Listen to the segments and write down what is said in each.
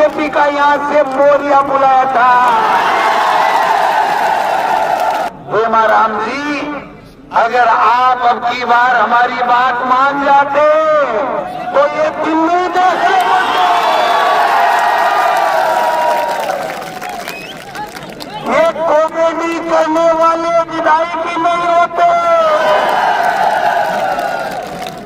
BJP का यहाँ से मोरिया बुलाया था। हेमाराम जी, अगर आप अब की बार हमारी बात मान जाते तो ये दिल्ली जैसे ये कॉमेडी करने वाले विधायक ही नहीं होते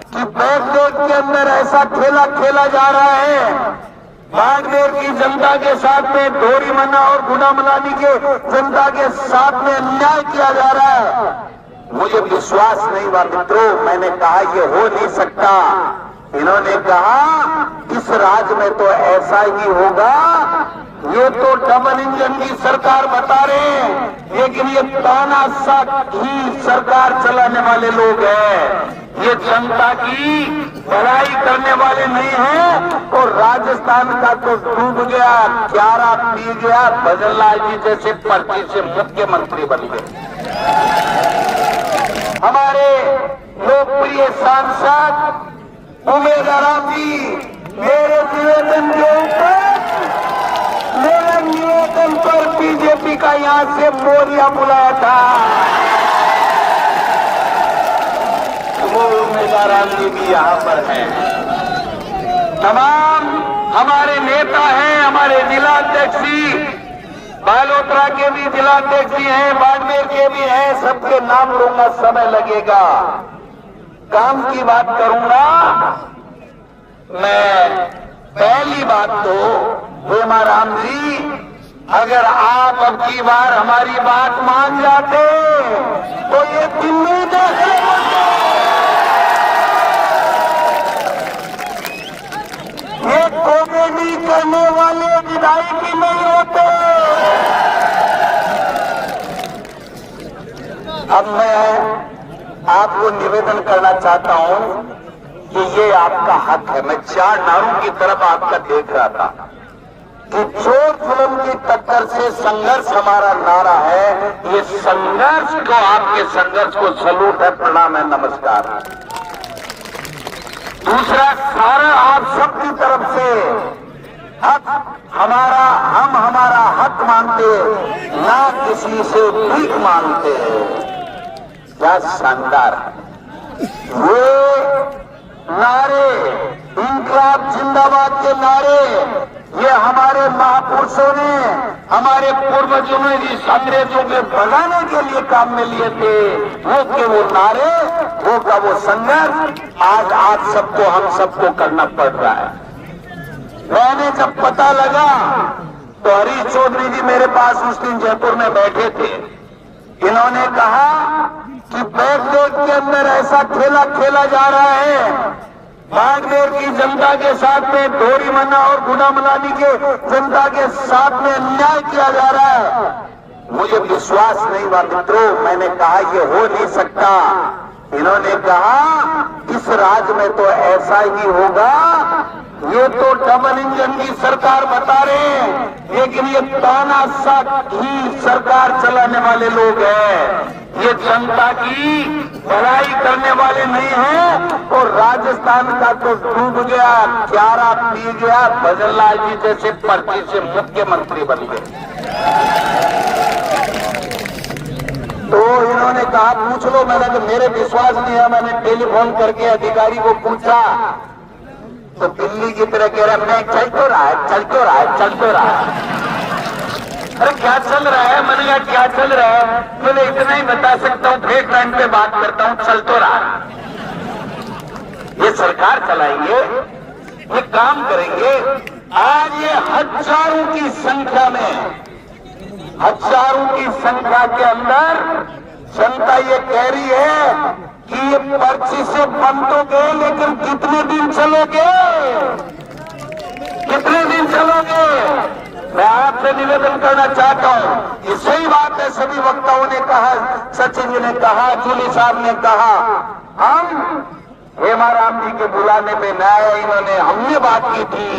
कि बैकडेट के अंदर ऐसा खेला खेला जा रहा है। बाड़मेर की जनता के साथ में डोरी मना और गुना मनानी के जनता के साथ में अन्याय किया जा रहा है। मुझे विश्वास नहीं हुआ मित्रों, मैंने कहा ये हो नहीं सकता। इन्होंने कहा इस राज्य में तो ऐसा ही होगा, ये तो डबल इंजन की सरकार बता रहे हैं, लेकिन ये तानाशाह की सरकार चलाने वाले लोग हैं। ये जनता की भलाई करने वाले नहीं हैं। और राजस्थान का तो डूब गया, क्यारा पी गया, भजनलाल जी जैसे पर्ची से मुख्यमंत्री बन गए। हमारे लोकप्रिय सांसद उमेद आराम जी, मेरे निवेदन के ऊपर, मेरे निवेदन पर बीजेपी का यहाँ से मोरिया बुलाया था। वो उमेद आराम जी भी यहाँ पर हैं। तमाम हमारे नेता हैं, हमारे जिलाध्यक्ष जी, बालोतरा के भी जिलाध्यक्ष जी हैं, बाड़मेर के भी हैं, सबके नाम लूंगा, समय लगेगा। काम की बात करूंगा मैं। पहली बात तो हेमाराम जी, अगर आप अब की बार हमारी बात मान जाते तो ये दिल्ली जैसे ये कॉमेडी करने वाले विधायक ही नहीं होते। अब मैं आपको निवेदन करना चाहता हूं कि ये आपका हक है। मैं चार नारों की तरफ आपका देख रहा था कि चोर फिल्म की टक्कर से संघर्ष हमारा नारा है। ये संघर्ष को, आपके संघर्ष को सलूट है, प्रणाम है, नमस्कार। दूसरा, सारा आप सबकी तरफ से हक हमारा, हम हमारा हक मांगते, ना किसी से भीख मांगते। क्या शानदार है ये नारे, इंकलाब जिंदाबाद के नारे। ये हमारे महापुरुषों ने, हमारे पूर्वजों ने इस अंग्रेजों के भगाने के लिए काम में लिए थे। वो के वो नारे, वो का वो संघर्ष आज आप सबको, हम सबको करना पड़ रहा है। मैंने जब पता लगा तो हरीश चौधरी जी मेरे पास उस दिन जयपुर में बैठे थे। इन्होंने कहा कि बैकडेट के अंदर ऐसा खेला खेला जा रहा है, बाड़मेर की जनता के साथ में डोरी मना और गुना मनानी के जनता के साथ में अन्याय किया जा रहा है। मुझे विश्वास नहीं हुआ मित्रों, मैंने कहा ये हो नहीं सकता। इन्होंने कहा इस राज्य में तो ऐसा ही होगा, ये तो डबल इंजन की सरकार बता रहे हैं, लेकिन ये तानाशाह की सरकार चलाने वाले लोग हैं। ये जनता की भलाई करने वाले नहीं हैं। और राजस्थान का तो डूब गया, क्यारा पी गया, भजनलाल जी जैसे पर्ची से मुख्यमंत्री बन गए। तो इन्होंने कहा पूछ लो। मैंने कहा मेरे विश्वास नहीं है। मैंने टेलीफोन करके अधिकारी को पूछा तो दिल्ली की तरह कह रहा मैं चल तो रहा है, चल तो रहा है, चल तो रहा है। अरे क्या चल रहा है? मैंने कहा क्या चल रहा है? बोले इतना ही बता सकता हूँ, फेक टाइम पे बात करता हूँ, चल तो रहा है। ये सरकार चलाएंगे, ये काम करेंगे। आज ये हजारों की संख्या में, हजारों की संख्या के अंदर जनता ये कह रही है कि ये पर्ची से बंद तो गए, लेकिन कितने दिन चलोगे, कितने दिन चलोगे? मैं आपसे निवेदन करना चाहता हूं, ये सही बात है। सभी वक्ताओं ने कहा, सचिन जी ने कहा, जूली साहब ने कहा, हम हेमाराम जी के बुलाने पे न आए। इन्होंने, हमने बात की थी,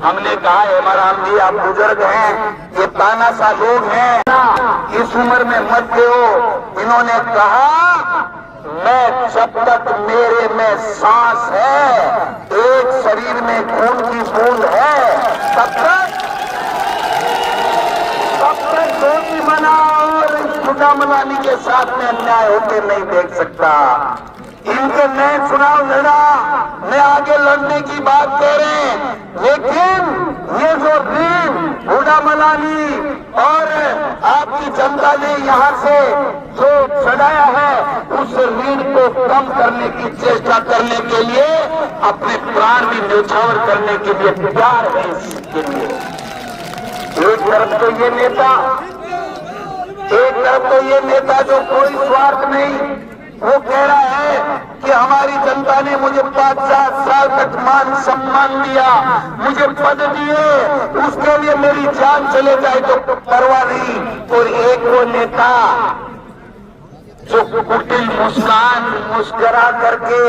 हमने कहा हेमाराम जी आप बुजुर्ग हैं, ये तानाशाह लोग हैं, इस उम्र में मत दो। इन्होंने कहा मैं जब तक मेरे में सांस है, एक शरीर में खून की बूंद है, तब तक हुड्डा मलानी के साथ में अन्याय होते नहीं देख सकता। इनके नए चुनाव लड़ा, मैं आगे लड़ने की बात कह रहे हैं, लेकिन ये जो ऋण हुड्डा मलानी और आपकी जनता ने यहाँ से जो चढ़ाया है, उस ऋण को कम करने की चेष्टा करने के लिए अपने प्राण भी न्यौछावर करने के लिए तैयार है। इसके लिए एक तरफ तो ये नेता जो कोई स्वार्थ नहीं, वो कह रहा है कि हमारी जनता ने मुझे 5-7 साल तक मान सम्मान दिया, मुझे पद दिए, उसके लिए मेरी जान चले जाए तो परवाह नहीं। और एक वो नेता जो कुटिल मुस्कान मुस्कुरा करके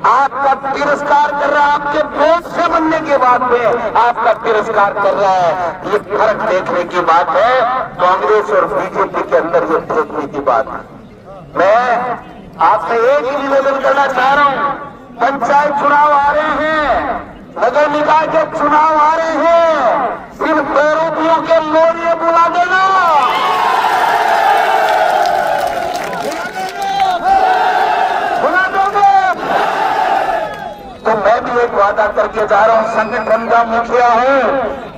आपका तिरस्कार कर रहा है, आपके वोट से बनने के बाद में आपका तिरस्कार कर रहा है, ये फर्क देखने की बात है। कांग्रेस और बीजेपी के अंदर ये देखने की बात है। मैं आपसे एक ही निवेदन करना चाह रहा हूं, पंचायत चुनाव आ रहे हैं, नगर निकाय के चुनाव आ रहे हैं, इन बेरोपियों के लोरिए बुला देना, बुला दोगे। तो मैं भी एक वादा करके जा रहा हूं, संगठन का मुखिया हूं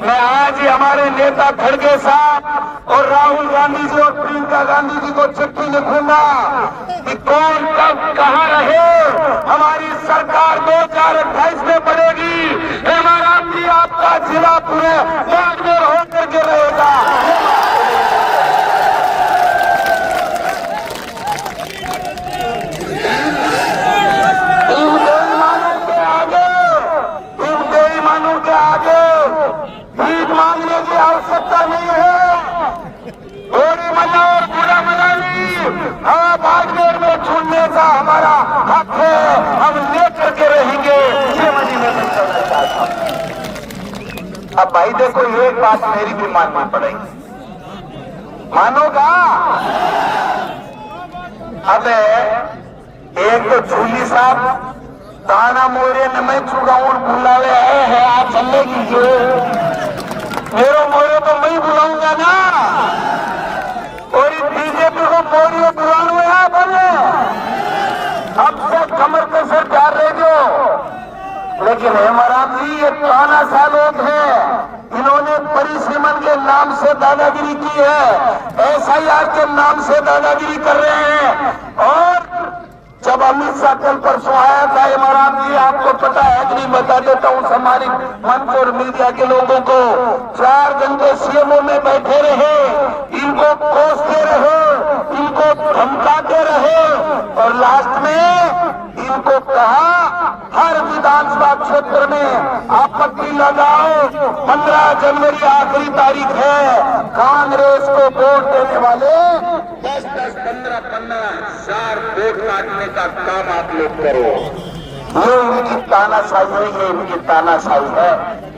मैं। आज ही हमारे नेता खड़गे साहब और राहुल गांधी जी और प्रियंका गांधी जी को चिट्ठी लिखूंगा कि कौन कब कहां रहे, हमारी सरकार 2028 में बढ़ेगी, हमारा भी आपका जिला पूरे बागडोर होकर के रहेगा। इन बेईमानों के आगे भीख मांगने की आवश्यकता नहीं है। गोरी मना और बुरा मनाली हवा बागडोर में छूटने का हमारा हक है, हम लेकर के रहेंगे। ये मनी में करना चाहता हूं। अब भाई देखो, एक बात मेरी भी माननी पड़ेगी, मानोगा? अब एक तो झूली साहब ताना मोरे न मैं चुगाऊं बुलावे है आप चलेगी जो मेरो मोरे तो मैं बुलाऊंगा ना। और बीजेपी को मोरियो बुलानो है बोले, अब से कमर पे सर प्यार ले दो। लेकिन हमारा भी ये तानाशाह लोग हैं, इन्होंने परिसीमन के नाम से दादागिरी की है, SIR के नाम से दादागिरी कर रहे हैं। और जब अमित शाह कल परसों आया था इमरान जी, आपको पता है कि नहीं, बता देता हूं हमारी मंच और मीडिया के लोगों को, 4 घंटे सीएमओ में बैठे रहे, इनको कोसते रहे, इनको धमकाते रहे और लास्ट में इनको कहा हर विधानसभा क्षेत्र में आपत्ति लगाओ, 15 जनवरी आखिरी तारीख है, कांग्रेस को वोट देने वाले 10-10, 15-15 हजार वोट काटने का काम आप लोग करो। ये इनकी तानाशाही है, ये इनकी तानाशाही है।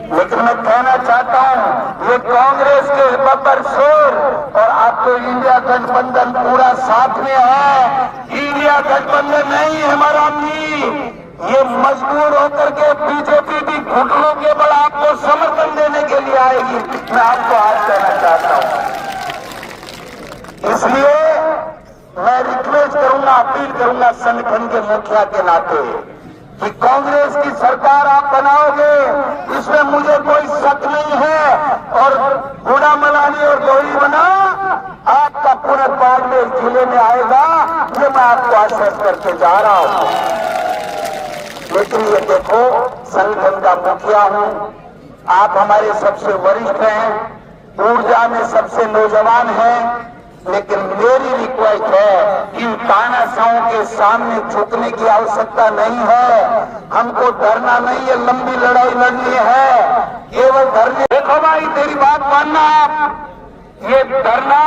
लेकिन मैं कहना चाहता हूं, ये कांग्रेस के बब्बर शेर और आपको इंडिया गठबंधन पूरा साथ में है। इंडिया गठबंधन नहीं है हमारा भी, ये मजबूर होकर के बीजेपी भी घुटनों के बल आपको समर्थन देने के लिए आएगी। मैं आपको आज कहना चाहता हूं, इसलिए मैं रिक्वेस्ट करूंगा, अपील करूंगा संगठन के मुखिया के नाते कि कांग्रेस की सरकार आप बनाओगे, इसमें मुझे कोई शक नहीं है। और हुड्डा मलानी और दोहरी बना आपका पूरा बाड़मेर जिले में आएगा, ये मैं आपको आश्वस्त करके जा रहा हूं। लेकिन ये देखो, संगठन का मुखिया हूं, आप हमारे सबसे वरिष्ठ हैं, ऊर्जा में सबसे नौजवान हैं, लेकिन मेरी रिक्वेस्ट है कि इन तानाशाहों के सामने झुकने की आवश्यकता नहीं है। हमको डरना नहीं है, लंबी लड़ाई लड़नी है, केवल धरने। देखो भाई, तेरी बात मानना आप, ये डरना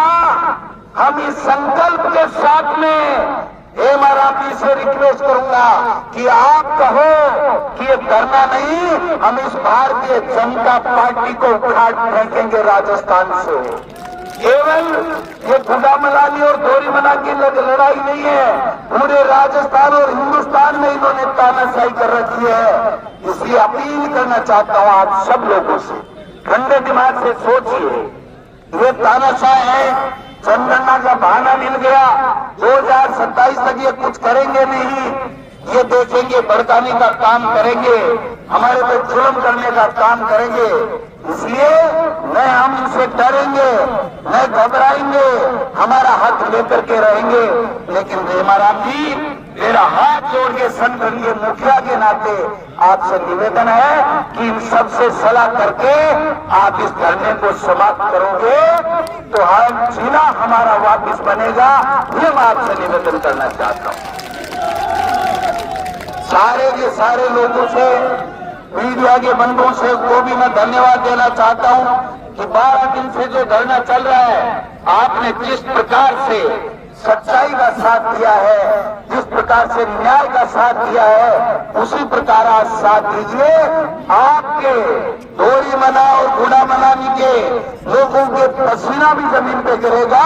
हम इस संकल्प के साथ में MRP से रिक्वेस्ट करूंगा कि आप कहो कि ये डरना नहीं, हम इस भारतीय जनता पार्टी को उखाड़ फेंकेंगे राजस्थान से। केवल ये हुड्डा मलानी और दोहरी मना की लड़ाई नहीं है, पूरे राजस्थान और हिंदुस्तान में इन्होंने तानाशाही कर रखी है। इसलिए अपील करना चाहता हूं आप सब लोगों से, ठंडे दिमाग से सोचिए, ये तानाशाह है, जनगणना का बहाना मिल गया, 2027 तक ये कुछ करेंगे नहीं, ये देखेंगे भड़काने का काम करेंगे, हमारे पे जुल्म करने का काम करेंगे। इसलिए न हम इनसे डरेंगे न घबराएंगे, हमारा हक लेकर के रहेंगे। लेकिन रेमाराम जी, मेरा हाथ जोड़ के संगठन के मुखिया के नाते आपसे निवेदन है कि इन सबसे सलाह करके आप इस धरने को समाप्त करोगे तो हर जिला हमारा वापस बनेगा। ये मैं आपसे निवेदन करना चाहता हूँ। सारे के सारे लोगों से, मीडिया के बंधुओं से को भी मैं धन्यवाद देना चाहता हूं कि 12 दिन से जो धरना चल रहा है, आपने जिस प्रकार से सच्चाई का साथ दिया है, जिस प्रकार से न्याय का साथ दिया है, उसी प्रकार आज साथ दीजिए। आपके दोरी मना और गुना मनाने के लोगों के पसीना भी जमीन पे गिरेगा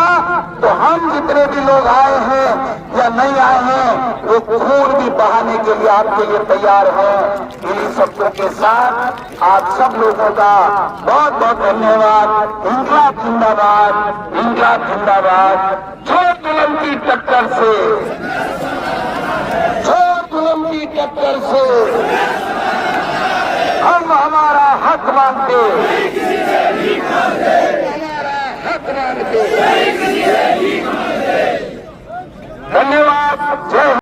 तो हम जितने भी लोग आए हैं या नहीं आए हैं, वो खून भी बहाने के लिए आपके लिए तैयार हैं। इन्हीं शब्दों के साथ आप सब लोगों का बहुत बहुत धन्यवाद। इंकलाब जिंदाबाद, इंकलाब जिंदाबाद। छोड़ जुल्म की टक्कर से, छोड़ जुल्म की टक्कर से हम हमारा हक मांगते, हमारा हक मांगते। धन्यवाद। जय